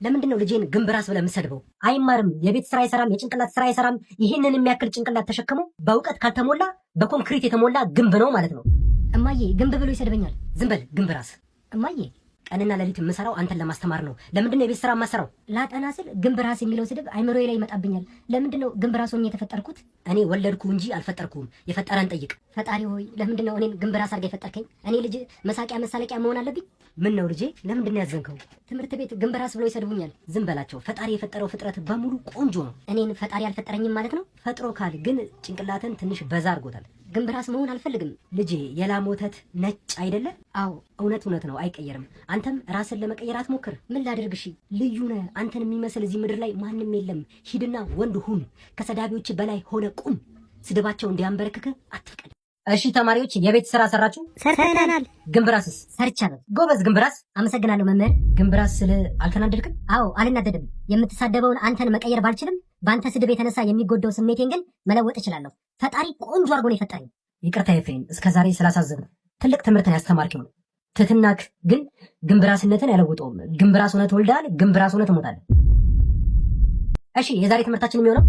ለምንድነው ልጄን ግንብራስ ብለህ የምትሰድበው? አይማርም፣ የቤት ስራ አይሰራም፣ የጭንቅላት ስራ አይሰራም። ይህንን የሚያክል ጭንቅላት ተሸክሞ በእውቀት ካልተሞላ በኮንክሪት የተሞላ ግንብ ነው ማለት ነው። እማዬ ግንብ ብሎ ይሰድበኛል። ዝም በል ግንብራስ። እማዬ ቀንና ሌሊት የምሰራው አንተን ለማስተማር ነው። ለምንድነው የቤት ስራ የማሰራው? ላጠና ስል ግንብራስ የሚለው ስድብ አይምሮዬ ላይ ይመጣብኛል። ለምንድነው ግንብራስ ሆኜ የተፈጠርኩት? እኔ ወለድኩ እንጂ አልፈጠርኩም። የፈጠረን ጠይቅ። ፈጣሪ ሆይ ለምንድነው እኔን ግንብራስ አድርገህ የፈጠርከኝ? እኔ ልጅ መሳቂያ መሳለቂያ መሆን አለብኝ? ምን ነው ልጄ፣ ለምንድነው ያዘንከው? ትምህርት ቤት ግንብራስ ብሎ ይሰድቡኛል። ዝም በላቸው። ፈጣሪ የፈጠረው ፍጥረት በሙሉ ቆንጆ ነው። እኔን ፈጣሪ አልፈጠረኝም ማለት ነው? ፈጥሮ ካል ግን ጭንቅላትን ትንሽ በዛ አድርጎታል። ግንብራስ መሆን አልፈልግም። ልጄ የላም ወተት ነጭ አይደለ? አዎ እውነት ነው፣ አይቀየርም። አንተም ራስን ለመቀየር አትሞክር። ምን ላድርግ? እሺ ልዩ ነህ። አንተን የሚመስል እዚህ ምድር ላይ ማንም የለም። ሂድና ወንድ ሁን። ከሰዳቢዎች በላይ ሆነ ቁም። ስድባቸው እንዲያንበረክክ አትፍቀድ። እሺ ተማሪዎች የቤት ስራ ሰራችሁ? ሰርተናል። ግንብራስስ? ሰርቻለሁ። ጎበዝ ግንብራስ። አመሰግናለሁ መምህር። ግንብራስ ስለ አልተናደድክም? አዎ አልናደድም። የምትሳደበውን አንተን መቀየር ባልችልም በአንተ ስድብ የተነሳ የሚጎዳው ስሜቴን ግን መለወጥ እችላለሁ። ፈጣሪ ቆንጆ አድርጎ ነው የፈጠረኝ። ይቅርታ ኤፍሬም፣ እስከዛሬ ስላሳዘብን። ትልቅ ትምህርትን ያስተማርከው ነው። ትትናክ ግን ግንብራስነትን ያለውጠውም። ግንብራስ ሆነህ ትወልዳለህ፣ ግንብራስ ሆነህ ትሞታለህ። እሺ የዛሬ ትምህርታችን የሚሆነው